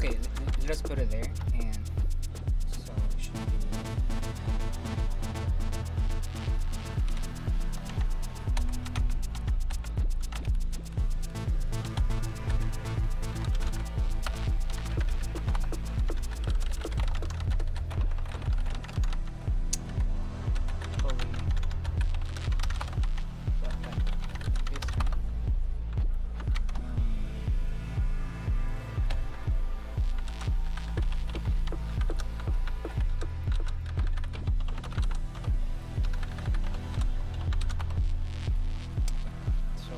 Okay, let's put it there, and so it should be. Hopefully, what like this one. So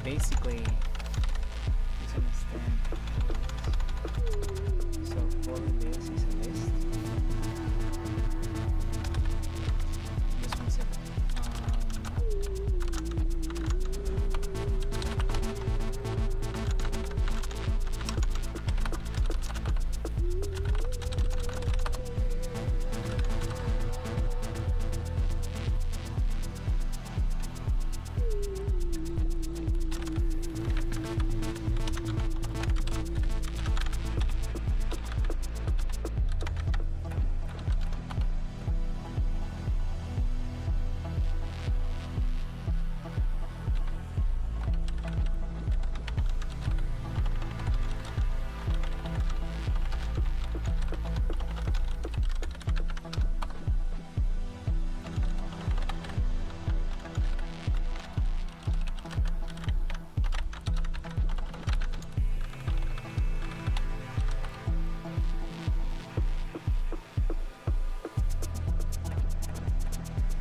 basically, it's gonna stand. So for this is a list. Just 1 second.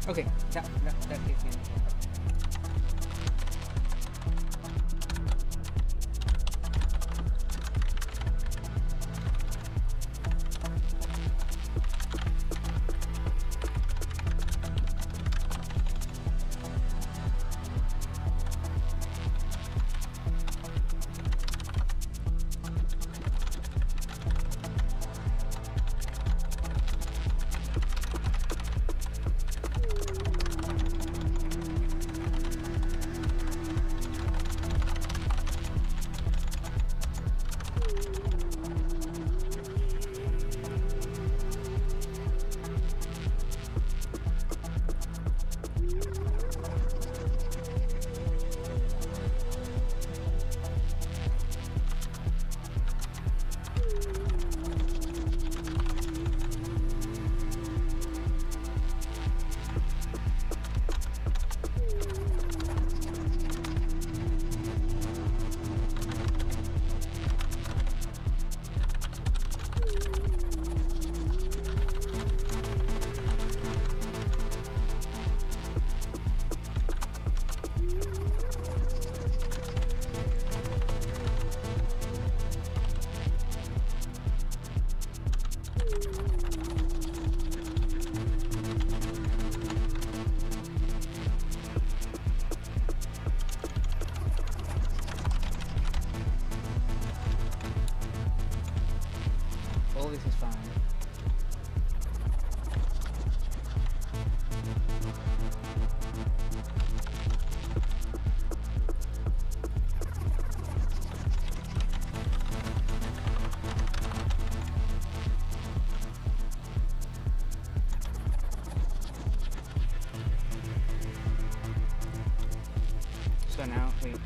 Okay, that gives me. All this is fine. So now, wait.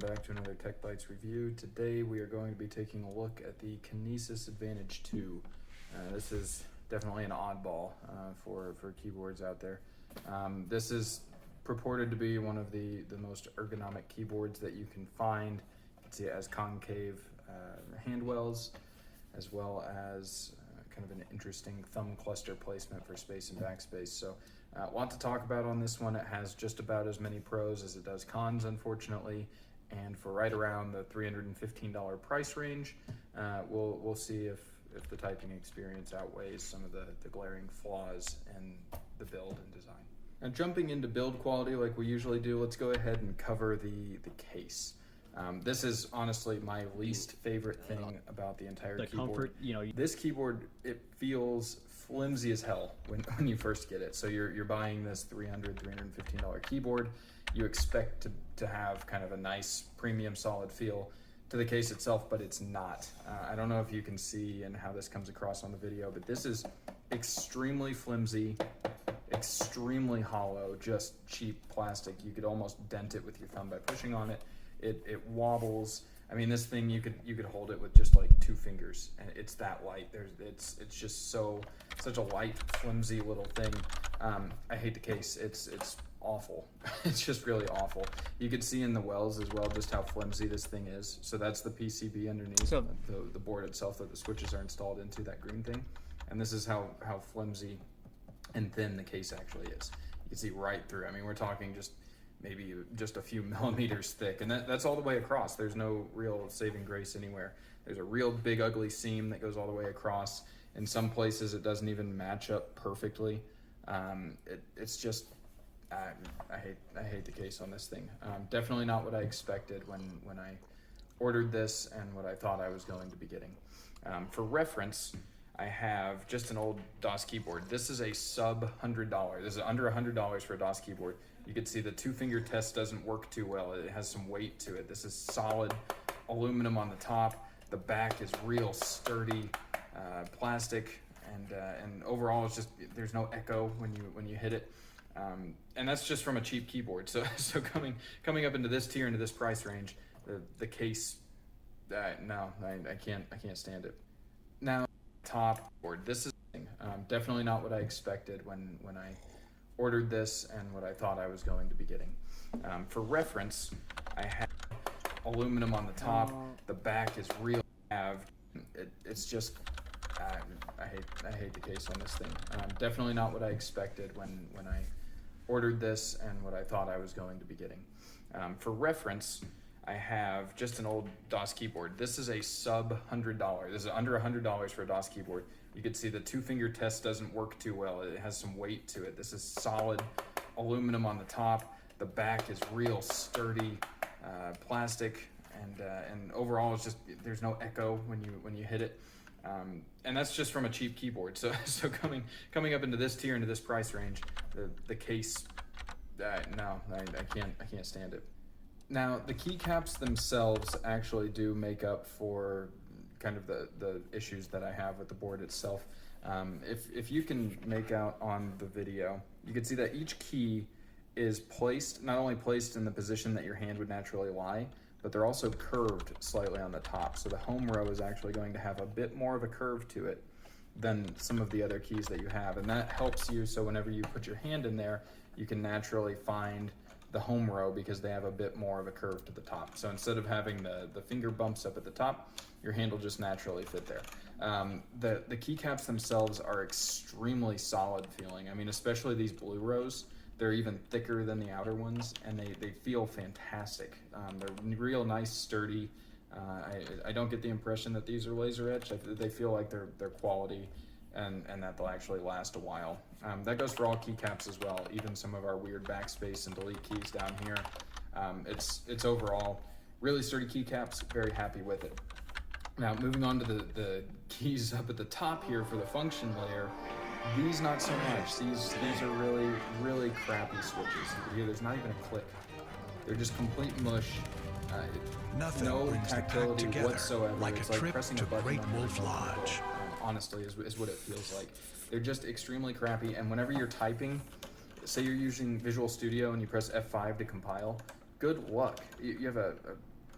back to another Tech Bytes review. Today we are going to be taking a look at the Kinesis Advantage 2. This is definitely an oddball for keyboards out there. This is purported to be one of the most ergonomic keyboards that you can find. You can see it has concave handwells, as well as kind of an interesting thumb cluster placement for space and backspace. So a lot to talk about on this one. It has just about as many pros as it does cons, unfortunately, and for right around the $315 price range, we'll see if the typing experience outweighs some of the glaring flaws in the build and design. Now, jumping into build quality like we usually do, let's go ahead and cover the case. This is honestly my least favorite thing about the entire keyboard. Comfort, This keyboard, it feels flimsy as hell when you first get it. So you're buying this $315 keyboard. You expect to have kind of a nice premium solid feel to the case itself, but it's not. I don't know if you can see and how this comes across on the video, but this is extremely flimsy, extremely hollow, just cheap plastic. You could almost dent it with your thumb by pushing on it. It wobbles. I mean, this thing you could hold it with just like 2 fingers, and it's that light. It's just such a light, flimsy little thing. I hate the case. It's awful. It's just really awful. You could see in the wells as well just how flimsy this thing is. So that's the PCB underneath, So the board itself that the switches are installed into, that green thing. And this is how flimsy and thin the case actually is. You can see right through. I mean, we're talking maybe just a few millimeters thick, and that's all the way across. There's no real saving grace anywhere. There's a real big ugly seam that goes all the way across. In some places it doesn't even match up perfectly. It's just I hate the case on this thing. Definitely not what I expected when I ordered this and what I thought I was going to be getting. For reference, I have just an old DOS keyboard. This is a sub $100. This is under $100 for a DOS keyboard. You can see the 2-finger test doesn't work too well. It has some weight to it. This is solid aluminum on the top. The back is real sturdy plastic, and overall it's just, there's no echo when you hit it. And that's just from a cheap keyboard. So coming up into this tier, into this price range, the case, no, I can't stand it. Now, top board. This is definitely not what I expected when I ordered this and what I thought I was going to be getting. For reference, I have aluminum on the top. The back is real. It's just I hate the case on this thing. Definitely not what I expected when I ordered this and what I thought I was going to be getting. For reference, I have just an old DOS keyboard. This is a sub $100. This is under $100 for a DOS keyboard. You can see the 2-finger test doesn't work too well. It has some weight to it. This is solid aluminum on the top. The back is real sturdy plastic, and overall it's just, there's no echo when you hit it. And that's just from a cheap keyboard. So coming up into this tier, into this price range, the case, no, I can't stand it. Now, the keycaps themselves actually do make up for kind of the issues that I have with the board itself. If you can make out on the video, you can see that each key is not only placed in the position that your hand would naturally lie, but they're also curved slightly on the top. So the home row is actually going to have a bit more of a curve to it than some of the other keys that you have. And that helps you, so whenever you put your hand in there, you can naturally find the home row because they have a bit more of a curve to the top. So instead of having the finger bumps up at the top, your hand will just naturally fit there. The keycaps themselves are extremely solid feeling. I mean, especially these blue rows, they're even thicker than the outer ones, and they feel fantastic. They're real nice, sturdy. I don't get the impression that these are laser etched. They feel like they're quality, and that they'll actually last a while. That goes for all keycaps as well, even some of our weird backspace and delete keys down here. It's overall really sturdy keycaps, very happy with it. Now, moving on to the keys up at the top here for the function layer, these not so much. These are really, really crappy switches. You can hear there's not even a click. They're just complete mush. Nothing no brings the pack tactility together whatsoever. like It's a like trip pressing to a button Great on your Wolf phone. Lodge. Honestly, is what it feels like. They're just extremely crappy, and whenever you're typing, say you're using Visual Studio and you press F5 to compile, good luck. You have a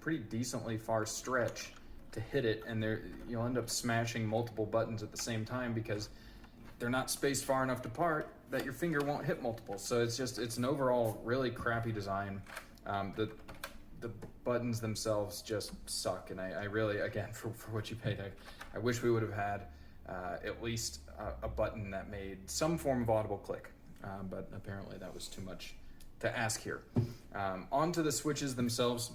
pretty decently far stretch to hit it, and you'll end up smashing multiple buttons at the same time because they're not spaced far enough apart that your finger won't hit multiple. So it's an overall really crappy design. The buttons themselves just suck, and I really, again, for what you paid, I wish we would have had at least a button that made some form of audible click, but apparently that was too much to ask here. On to the switches themselves.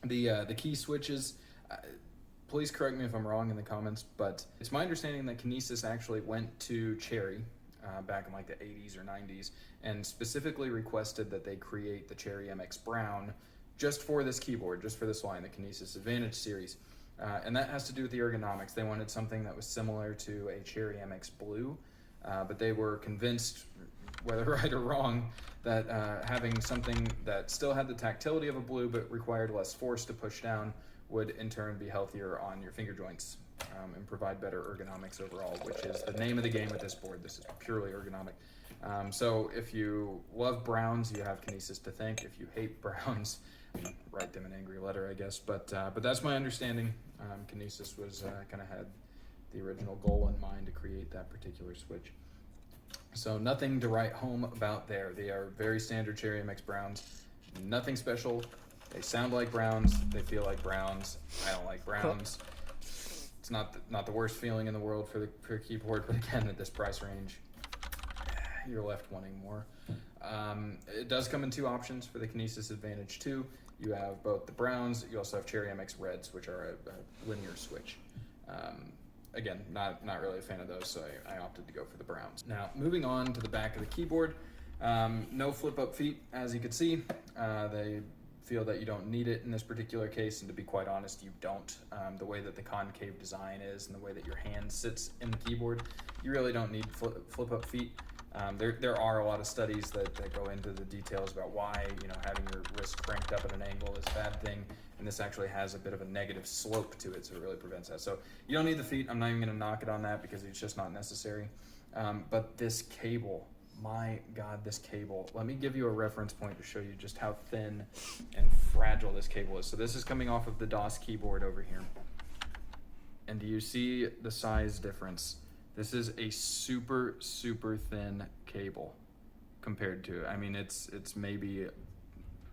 The key switches, please correct me if I'm wrong in the comments, but it's my understanding that Kinesis actually went to Cherry back in like the 80s or 90s and specifically requested that they create the Cherry MX Brown just for this keyboard, just for this line, the Kinesis Advantage series. And that has to do with the ergonomics. They wanted something that was similar to a Cherry MX Blue, but they were convinced, whether right or wrong, that having something that still had the tactility of a Blue but required less force to push down would in turn be healthier on your finger joints and provide better ergonomics overall, which is the name of the game with this board. This is purely ergonomic. So if you love Browns, you have Kinesis to thank. If you hate Browns, write them an angry letter, I guess. But that's my understanding. Kinesis was kind of had the original goal in mind to create that particular switch. So nothing to write home about there. They are very standard Cherry MX Browns. Nothing special. They sound like Browns. They feel like Browns. I don't like Browns. It's not the worst feeling in the world for a keyboard, but again, at this price range, you're left wanting more. It does come in two options for the Kinesis Advantage 2. You have both the Browns. You also have Cherry MX Reds, which are a linear switch. Again, not really a fan of those, so I opted to go for the Browns. Now, moving on to the back of the keyboard, no flip-up feet, as you can see. They feel that you don't need it in this particular case, and to be quite honest, you don't. The way that the concave design is and the way that your hand sits in the keyboard, you really don't need flip-up feet. There are a lot of studies that go into the details about why having your wrist cranked up at an angle is a bad thing, and this actually has a bit of a negative slope to it, so it really prevents that. So you don't need the feet. I'm not even going to knock it on that because it's just not necessary. But this cable, my God, this cable. Let me give you a reference point to show you just how thin and fragile this cable is. So this is coming off of the DOS keyboard over here. And do you see the size difference? This is a super, super thin cable compared to, I mean, it's maybe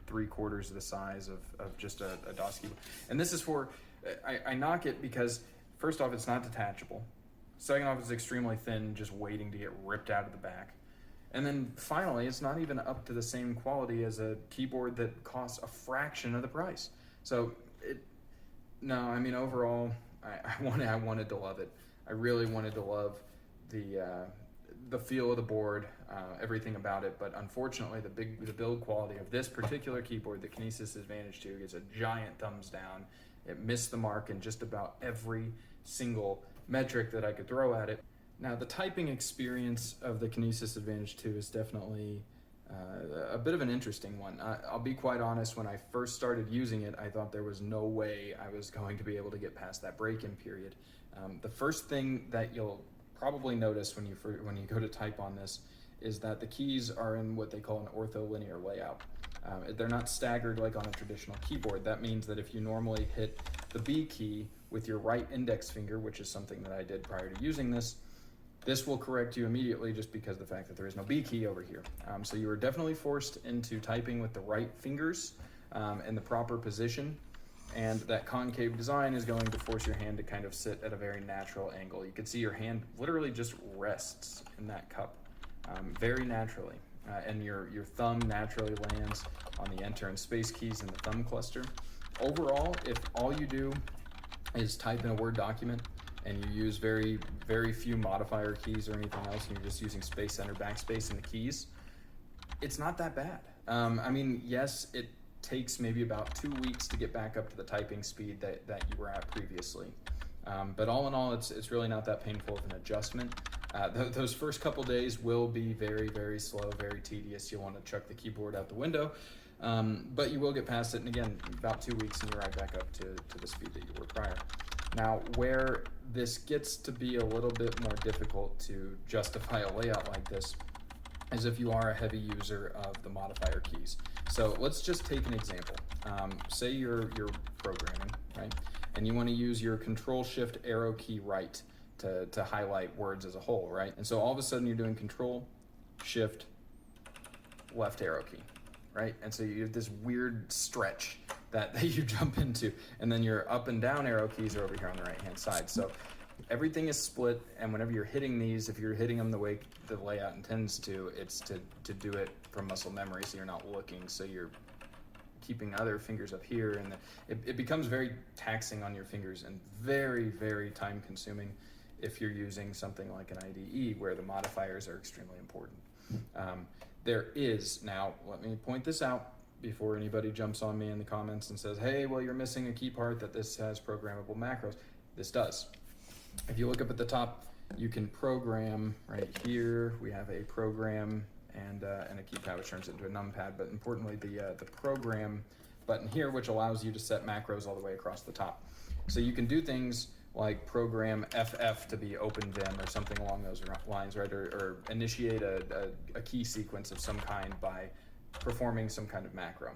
3/4 the size of just a DOS keyboard. And this is for, I knock it because first off, it's not detachable. Second off, it's extremely thin, just waiting to get ripped out of the back. And then finally, it's not even up to the same quality as a keyboard that costs a fraction of the price. So overall, I wanted to love it. I really wanted to love the feel of the board, everything about it, but unfortunately the build quality of this particular keyboard, the Kinesis Advantage 2, gets a giant thumbs down. It missed the mark in just about every single metric that I could throw at it. Now, the typing experience of the Kinesis Advantage 2 is definitely a bit of an interesting one. I'll be quite honest, when I first started using it, I thought there was no way I was going to be able to get past that break-in period. The first thing that you'll probably notice when you go to type on this is that the keys are in what they call an ortholinear layout. They're not staggered like on a traditional keyboard. That means that if you normally hit the B key with your right index finger, which is something that I did prior to using this will correct you immediately just because of the fact that there is no B key over here. So you are definitely forced into typing with the right fingers in the proper position. And that concave design is going to force your hand to kind of sit at a very natural angle. You can see your hand literally just rests in that cup very naturally. And your thumb naturally lands on the enter and space keys in the thumb cluster. Overall, if all you do is type in a Word document and you use very, very few modifier keys or anything else, and you're just using space, enter, backspace, and the keys, it's not that bad. I mean, yes, it takes maybe about 2 weeks to get back up to the typing speed that you were at previously. But all in all, it's really not that painful of an adjustment. Those first couple days will be very, very slow, very tedious. You'll want to chuck the keyboard out the window, but you will get past it. And again, about 2 weeks and you're right back up to the speed that you were prior. Now, where this gets to be a little bit more difficult to justify a layout like this as if you are a heavy user of the modifier keys. So let's just take an example. Say you're programming, right? And you want to use your Control Shift arrow key right to highlight words as a whole, right? And so all of a sudden you're doing Control Shift left arrow key, right? And so you have this weird stretch that you jump into, and then your up and down arrow keys are over here on the right hand side. So everything is split, and whenever you're hitting these, if you're hitting them the way the layout intends to, it's to do it from muscle memory, so you're not looking, so you're keeping other fingers up here, and it becomes very taxing on your fingers and very, very time consuming if you're using something like an IDE where the modifiers are extremely important. There is, now let me point this out before anybody jumps on me in the comments and says, hey, well, you're missing a key part that this has programmable macros. This does. If you look up at the top, you can program right here. We have a program and a keypad which turns it into a numpad, but importantly the program button here, which allows you to set macros all the way across the top. So you can do things like program FF to be open vim or something along those lines, right? Or initiate a key sequence of some kind by performing some kind of macro.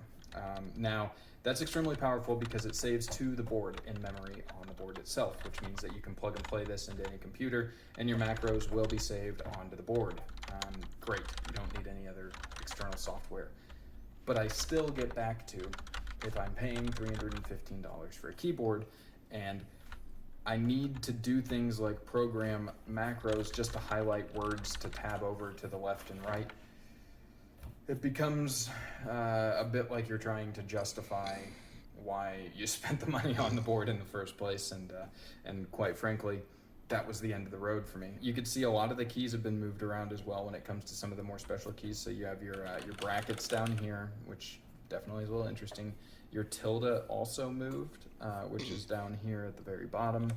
Now, that's extremely powerful because it saves to the board in memory on the board itself, which means that you can plug and play this into any computer and your macros will be saved onto the board. Great, you don't need any other external software. But I still get back to, if I'm paying $315 for a keyboard and I need to do things like program macros just to highlight words to tab over to the left and right, it becomes a bit like you're trying to justify why you spent the money on the board in the first place, and quite frankly, that was the end of the road for me. You could see a lot of the keys have been moved around as well when it comes to some of the more special keys. So you have your brackets down here, which definitely is a little interesting. Your tilde also moved, which is down here at the very bottom.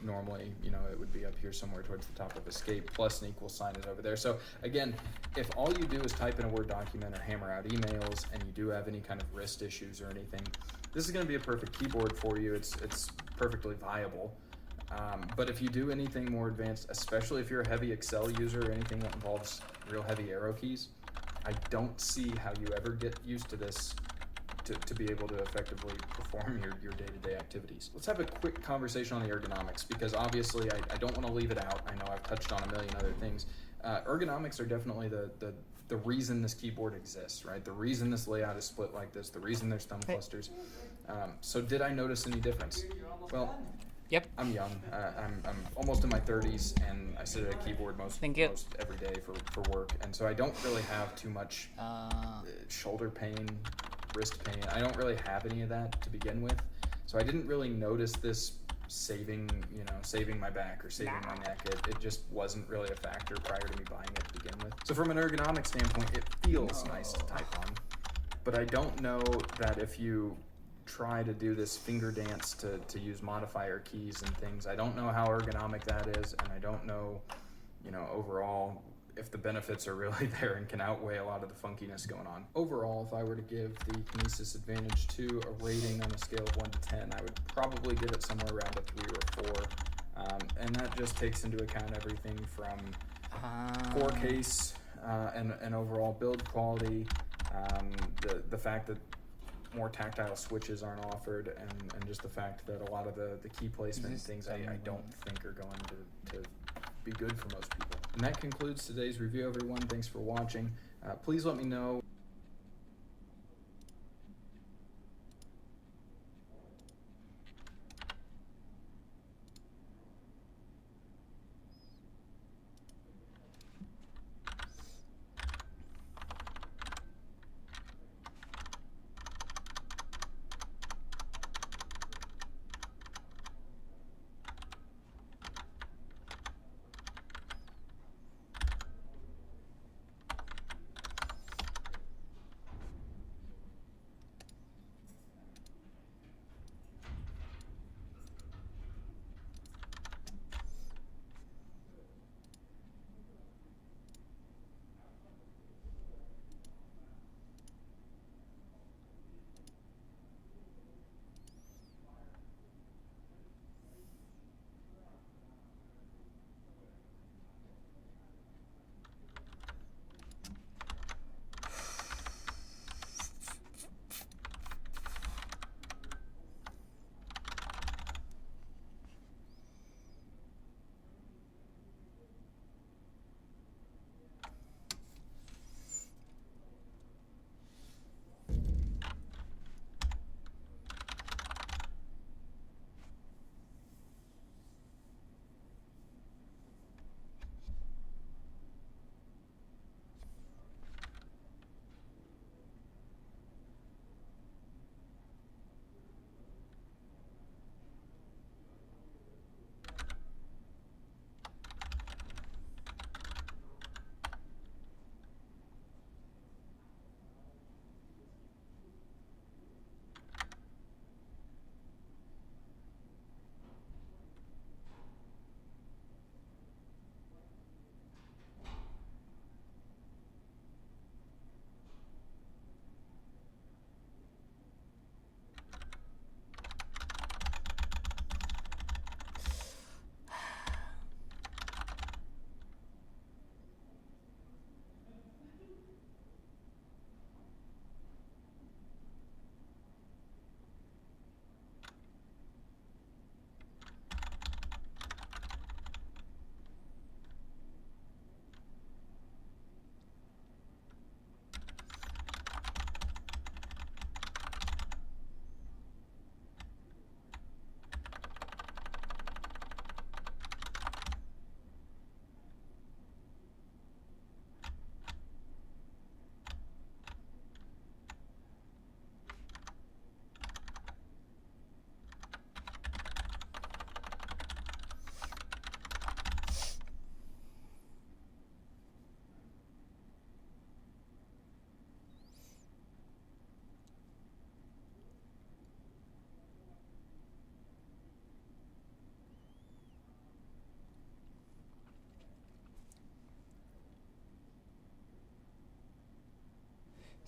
Normally, it would be up here somewhere towards the top of escape, plus an equal sign is over there. So again, if all you do is type in a Word document or hammer out emails and you do have any kind of wrist issues or anything, this is gonna be a perfect keyboard for you. It's perfectly viable. But if you do anything more advanced, especially if you're a heavy Excel user or anything that involves real heavy arrow keys, I don't see how you ever get used to this to be able to effectively perform your day-to-day activities. Let's have a quick conversation on the ergonomics, because obviously I don't want to leave it out. I know I've touched on a million other things. Ergonomics are definitely the reason this keyboard exists, right? The reason this layout is split like this, the reason there's thumb clusters. So did I notice any difference? Well, Yep. I'm young. I'm almost in my 30s, and I sit at a keyboard most every day for work, and so I don't really have too much shoulder pain, wrist pain. I don't really have any of that to begin with, so I didn't really notice this saving my back or saving my neck. It just wasn't really a factor prior to me buying it to begin with. So from an ergonomic standpoint, it feels nice to type on, but I don't know that if you try to do this finger dance to use modifier keys and things, I don't know how ergonomic that is, and I don't know, overall if the benefits are really there and can outweigh a lot of the funkiness going on. Overall, if I were to give the Kinesis Advantage 2 a rating on a scale of 1 to 10, I would probably give it somewhere around a 3 or 4, and that just takes into account everything from core case and overall build quality, the fact that more tactile switches aren't offered, and just the fact that a lot of the key placement and things I don't think are going to be good for most people. And that concludes today's review, everyone. Thanks for watching. Please let me know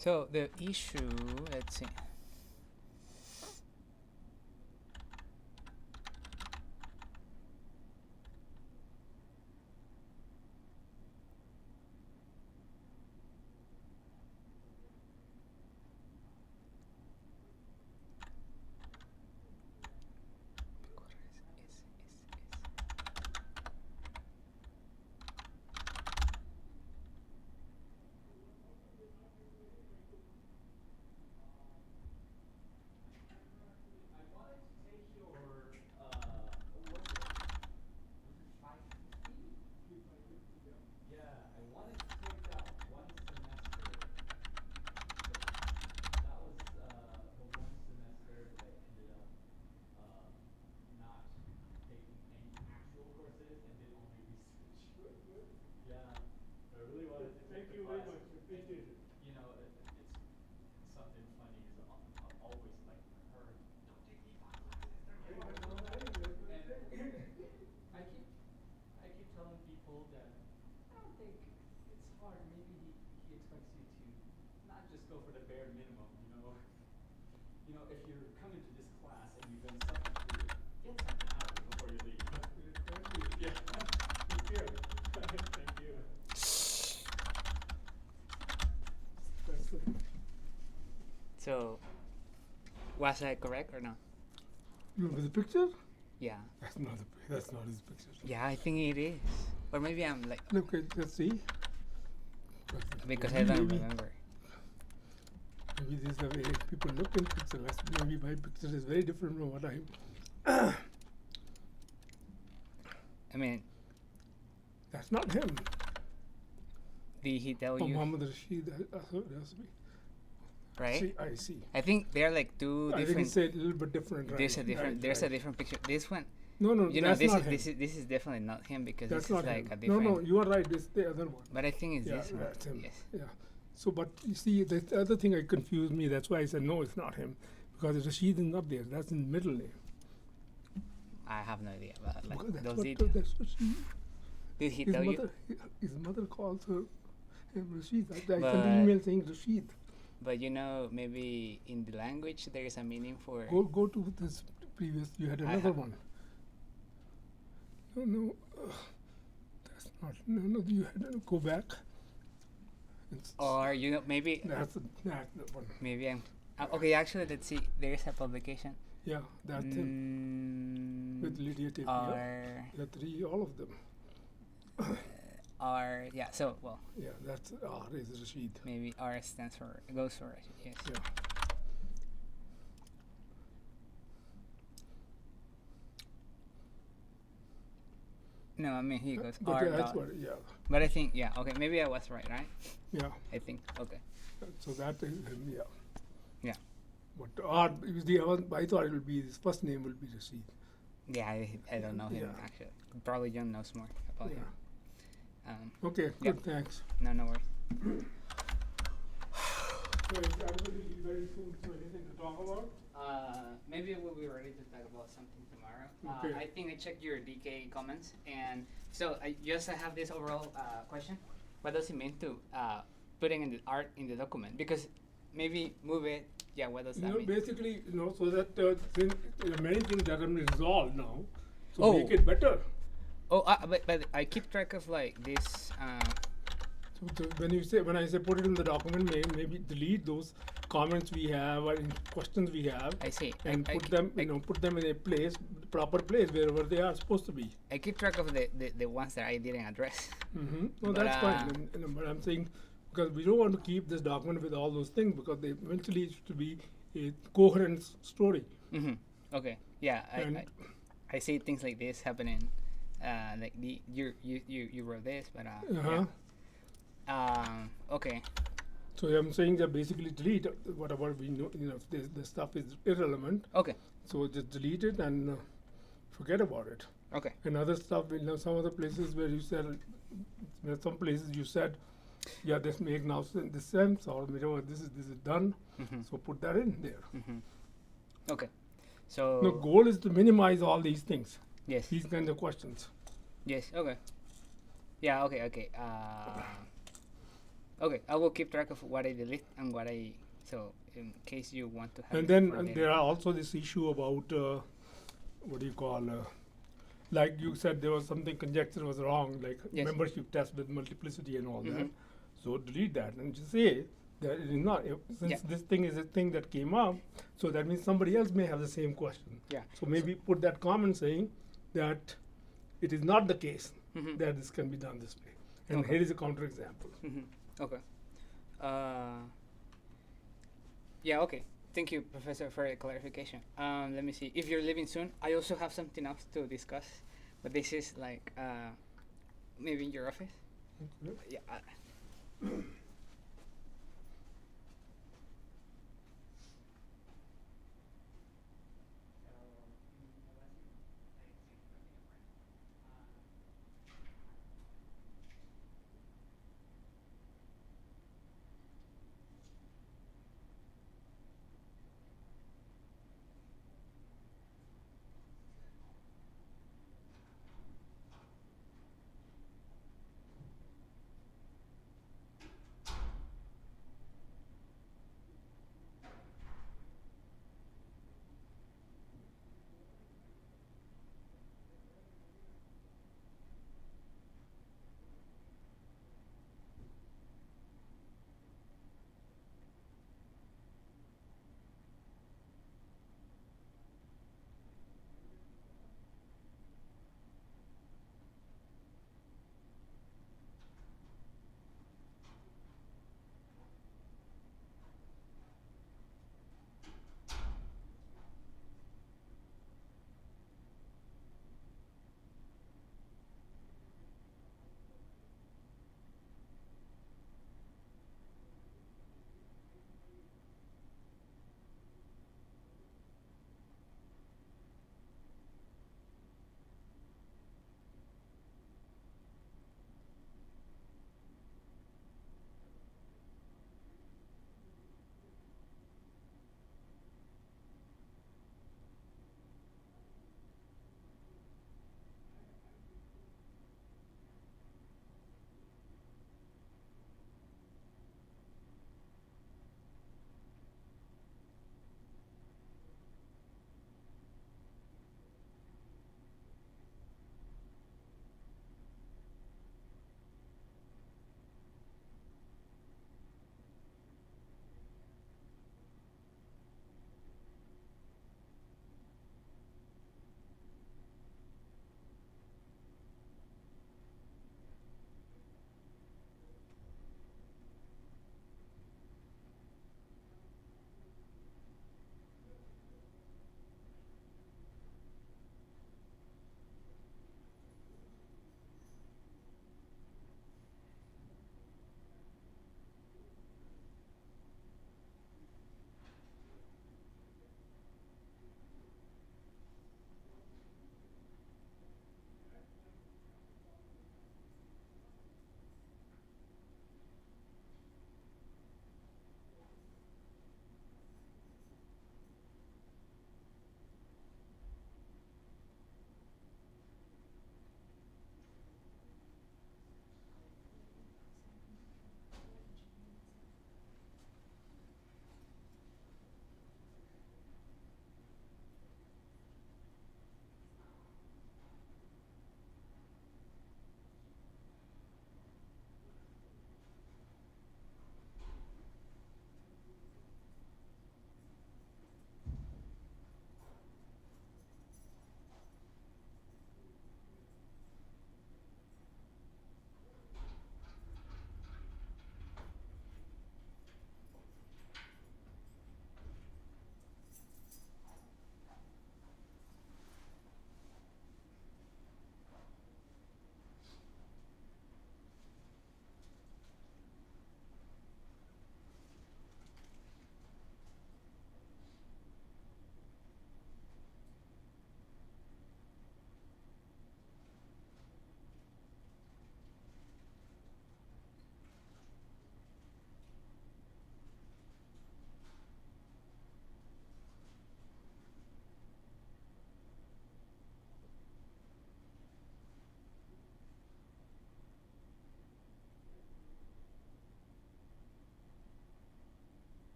So the issue, let's see. So, was I correct or not? You remember the picture? Yeah. That's not his picture. Yeah, I think it is. Or maybe I'm like, Look, let's see. because I don't Maybe- remember. Maybe this is the way people look in pictures. Maybe my picture is very different from what I. I mean, That's not him. did he tell Oh, you? Muhammad Rashid. It has to be. Right? See, I see. I think they're like two I think different. it's a little bit different, right? There's a different. Right, There's a right. different picture. This one, No, no, you know, that's this not is him. this is definitely not him because That's this not is like him. a No, different. no, you are right. It's the other one. But I think it's Yeah, this one. that's him. Yes. Yeah. So, but you see, the other thing I confused me. That's why I said no, it's not him, because Rashid is not there. That's in the middle name. I have no idea about like Because those details. that's what she. Did he His tell you? mother, his mother calls her him Rashid. I sent But- an email saying Rashid. But you know, maybe in the language there is a meaning for. Go to this previous. You had I another have- one. No, that's not. No. You had to go back. It's- Or you know, maybe that's the one. maybe I'm. Okay, actually, let's see. There is a publication. Yeah, that's him with Lydia Tapia. Or Yeah, three, all of them. or yeah. So well, Yeah, that's R is Rashid. maybe R stands for goes for yes. Yeah. No, I mean he goes But R yeah, that's dot. what. Yeah, But I think yeah. Okay, maybe I was right. yeah. I think okay. So that is him. Yeah. Yeah. But R, I thought it would be his first name will be Rashid. Yeah, I don't know him Yeah. actually. Probably John knows more about Yeah. him. Okay. Yeah. Good. Thanks. No worries. So is everybody very soon? So anything to talk about? Maybe we'll be ready to talk about something tomorrow. Okay. I think I checked your DK comments, and so I have this overall question. What does it mean to putting in the art in the document? Because maybe move it. Yeah, what does that mean? Basically, so that there are many things that have been resolved now. So Oh. make it better. Oh, but I keep track of like this. So when I say put it in the document, maybe delete those comments we have or questions we have, I see. and I put keep- them, I- put them in a place, proper place wherever they are supposed to be. I keep track of the ones that I didn't address. No, But, that's fine. But I'm saying because we don't want to keep this document with all those things because they eventually it should be a coherent story. Mm-hmm. Okay. Yeah, And- I see things like this happening. Like you wrote this, but Uh-huh. yeah. Okay. So I'm saying that basically delete whatever we know. If the stuff is irrelevant, Okay. so just delete it and forget about it. Okay. And other stuff, some other places where you said, some places you said, yeah, this make now this sense, or whatever, this is done. Mhm. So put that in there. Okay. So The goal is to minimize all these things, yes. these kinds of questions. Yes. Okay. Yeah. Okay. Okay. Okay, I will keep track of what I delete and what I, so in case you want to have And it then for later. there are also this issue about what do you call, like you said, there was something conjecture was wrong, like Yes. membership test with multiplicity and all that. Mhm. So delete that and just say that it is not. Since Yeah. this thing is a thing that came up, so that means somebody else may have the same question. Yeah. So maybe put that comment saying that it is not the case Mhm. that this can be done this way. And Okay. here is a counterexample. Mhm. Okay. Yeah, okay. Thank you, Professor, for the clarification. Let me see. If you're leaving soon, I also have something else to discuss, but this is like maybe in your office. Yeah.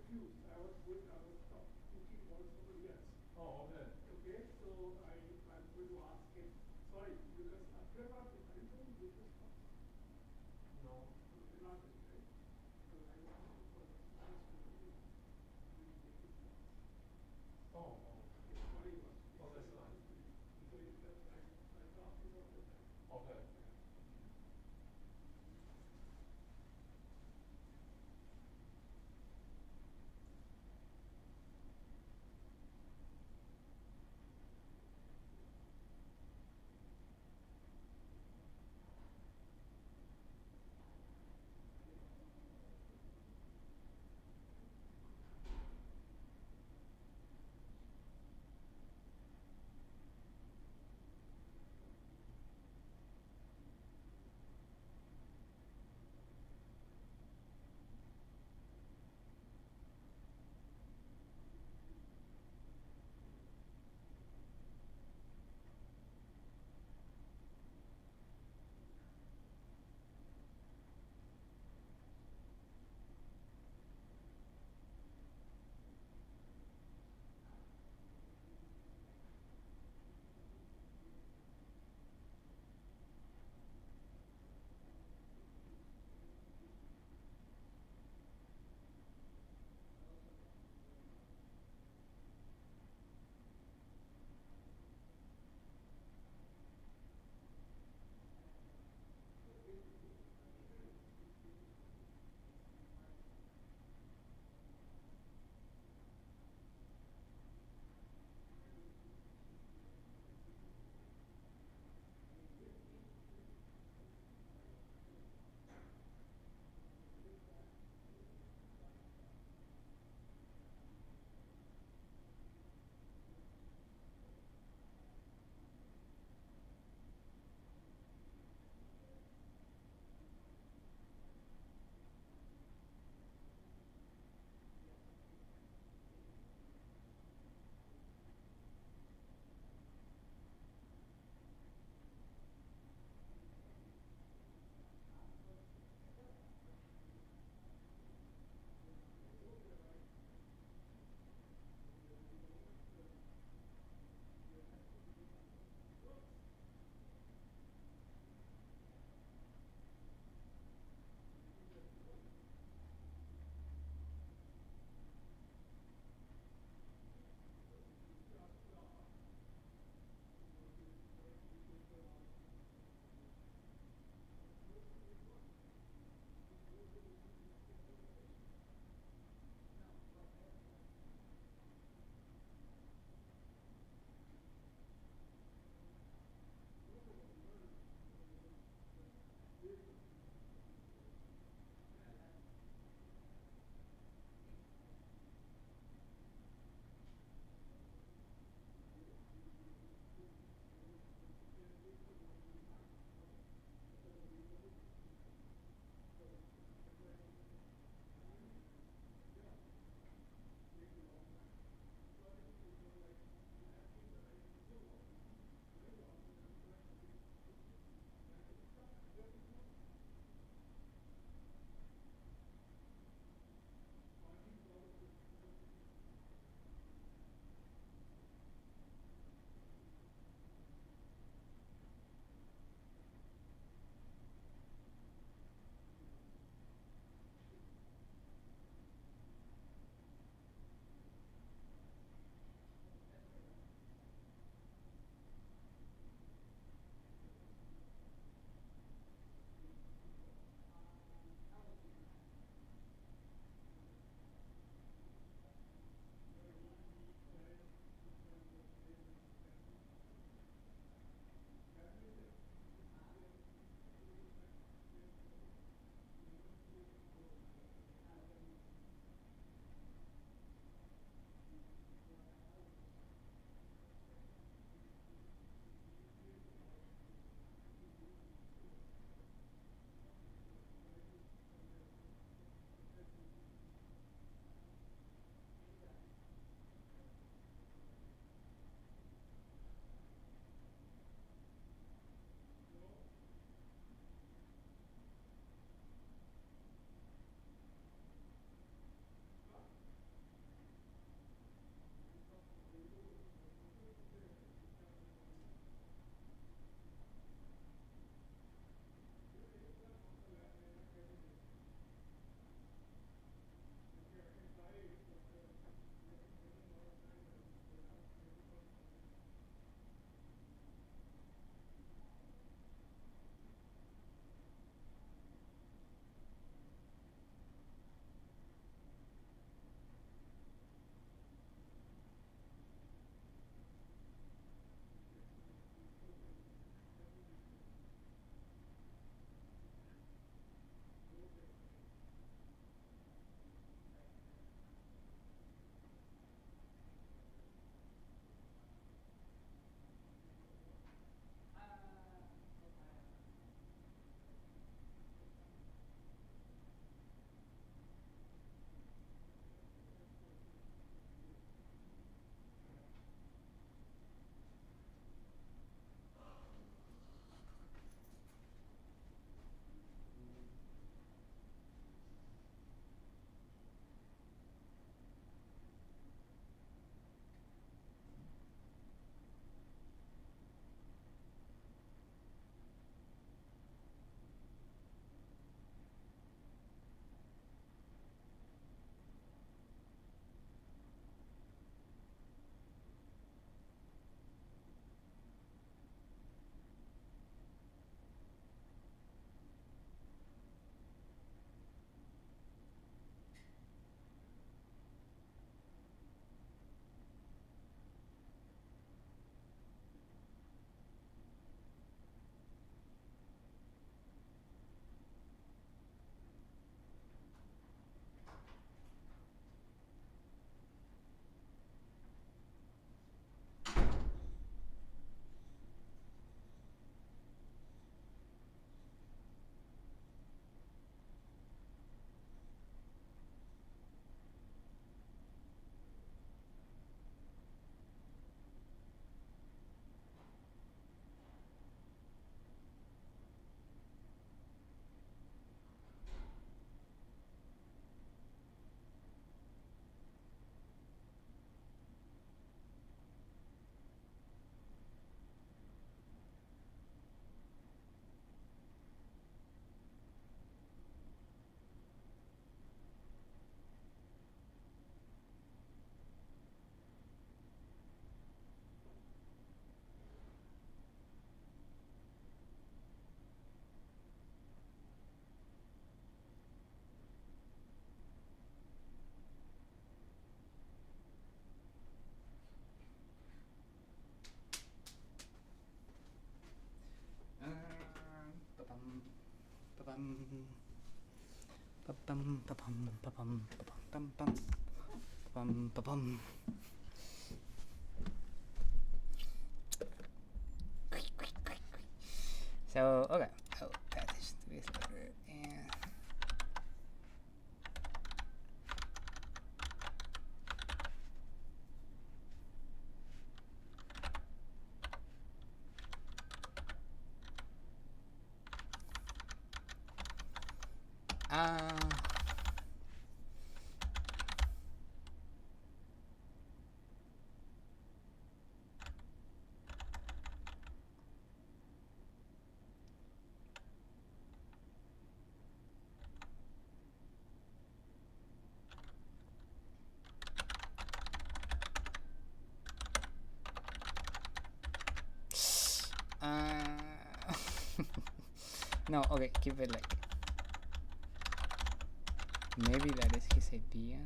confused. I was thinking about somebody else. Oh, okay. Okay, so I'm going to ask him. Sorry, because are you doing business? No. You're not doing, right? Because I was looking for the business to do. Oh, oh. Sorry, oh, that's fine. Because I talk to you all the time. Okay. Ba-bum, ba-bum, ba-bum, ba-bum, bum, bum, ba-bum. So, okay, I'll pay attention to this later. And no, okay, keep it like maybe that is his idea.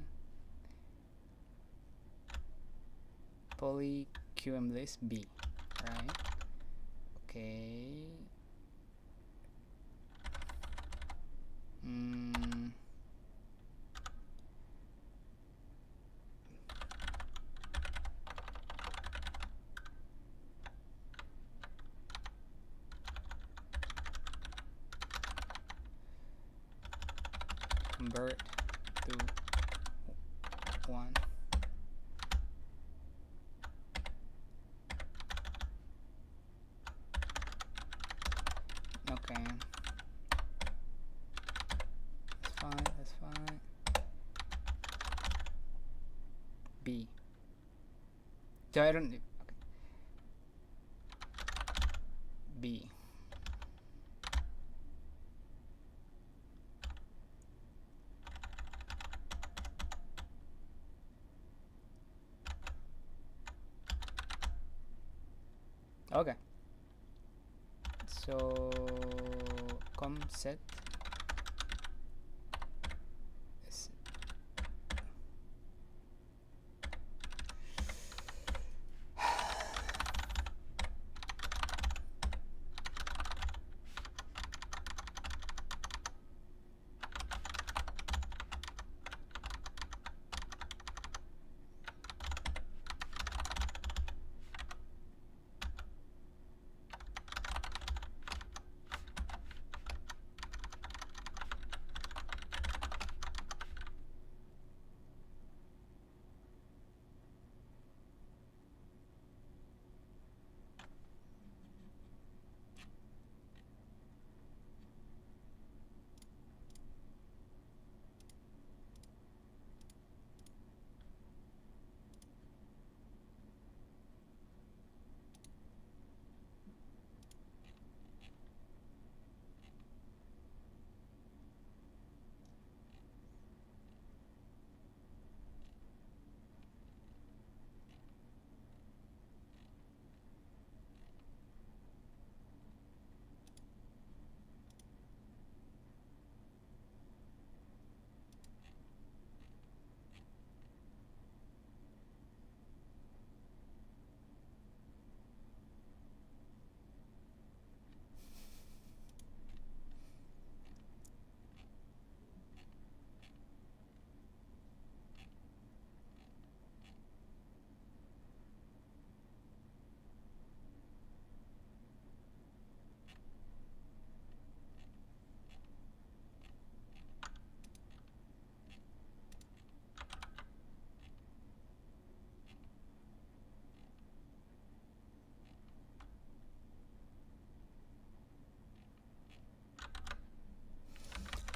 Poly QM list B, right? Okay. Convert to 1. Okay. That's fine. B. So I don't. Okay. B. Okay. So com set is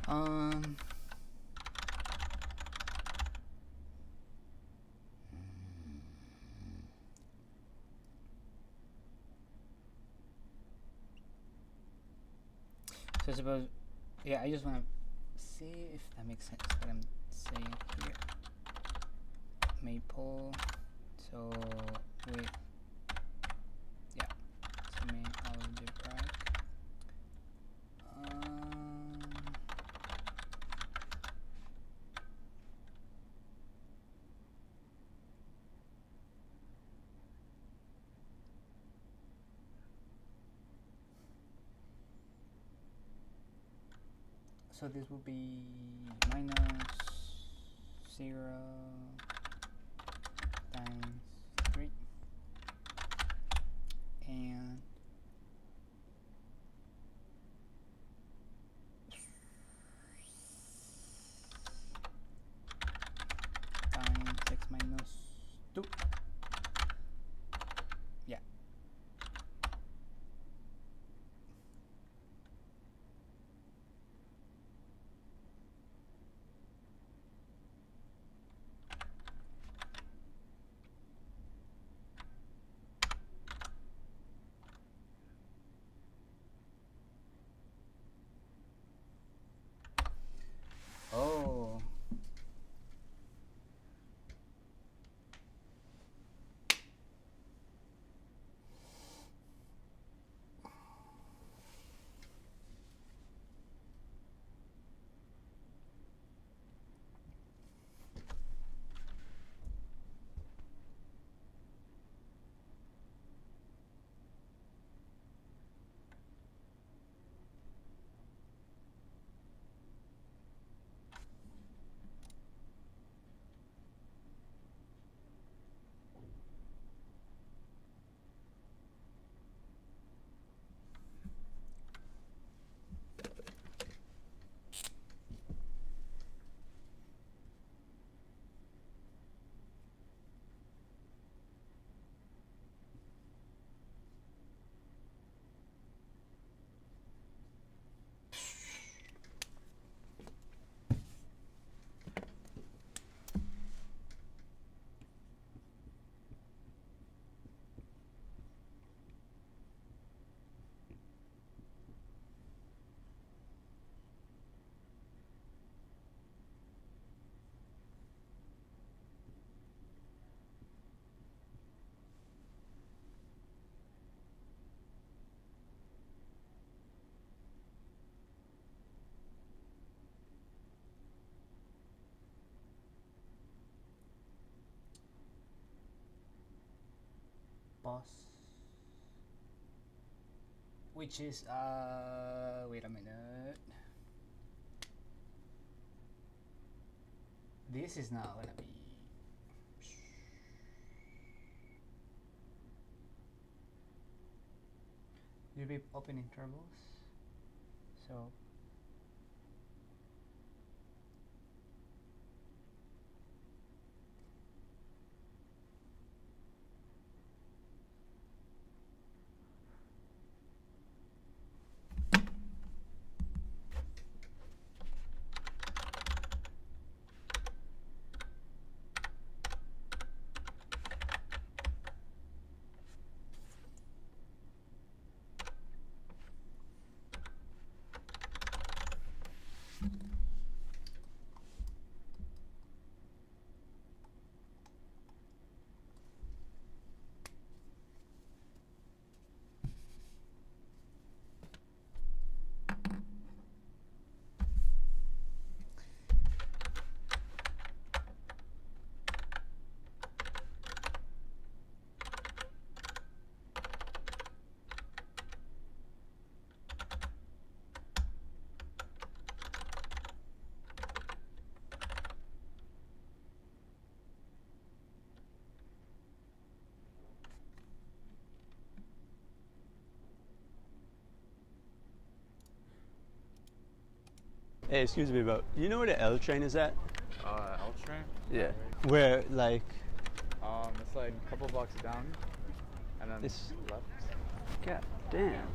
um so suppose yeah, I just want to see if that makes sense what I'm saying here. Maple, so with yeah, so main algebraic. So this will be minus 0 times 3 and times x minus 2. Yeah. Oh. Boss, which is wait a minute, this is not gonna be, you'll be opening intervals, so Hey, excuse me, but you know where the L train is at? L train? Yeah. Where, like... It's like a couple blocks down, and then This- left. God damn.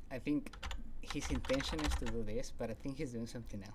I think his intention is to do this, but I think he's doing something else.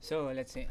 So let's see.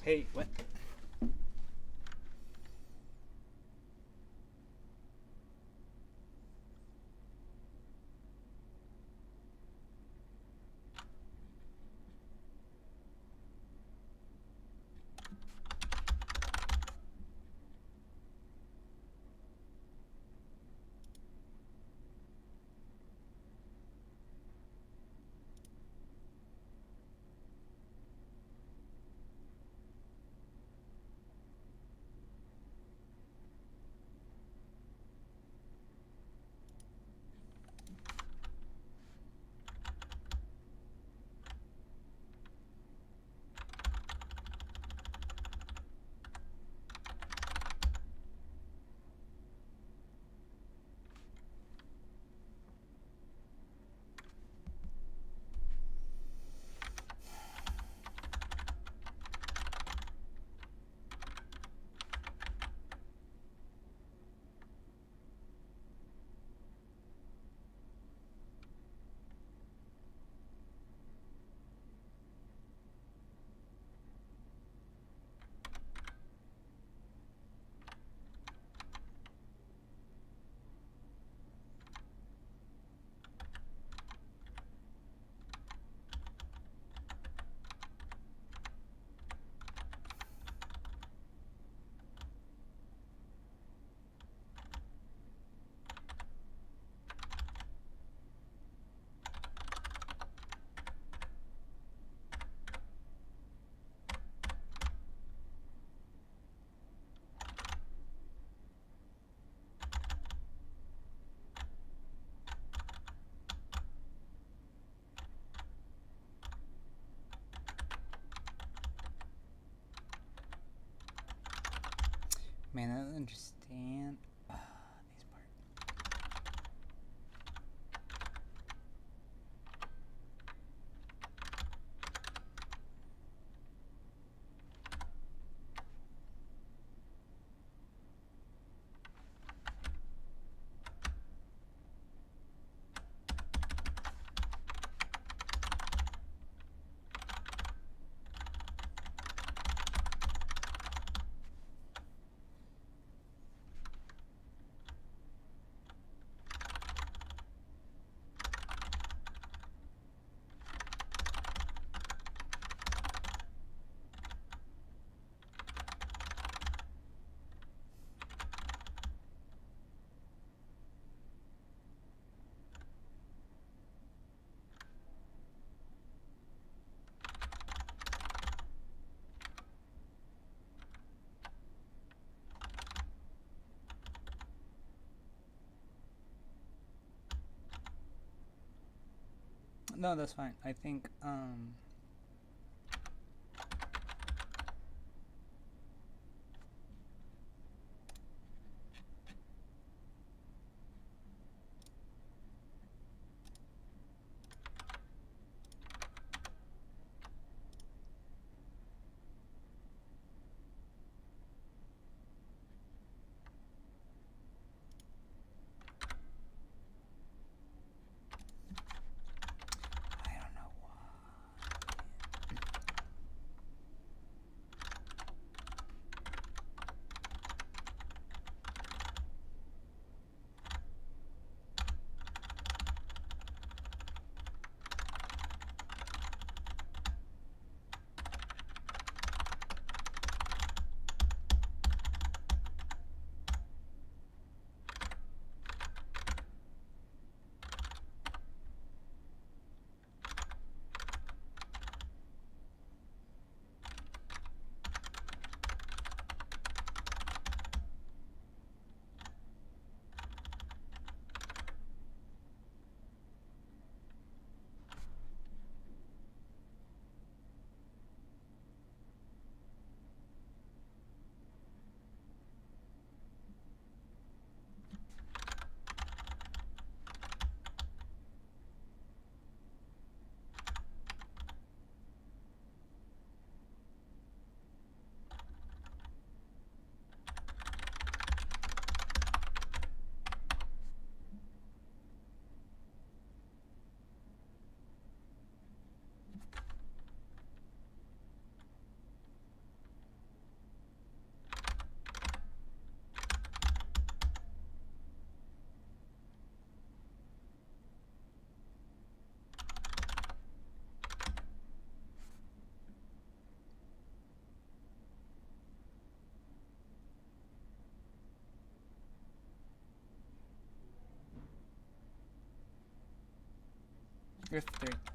Hey, what? Man, I don't understand this part. No, that's fine. I think I don't know why. F3.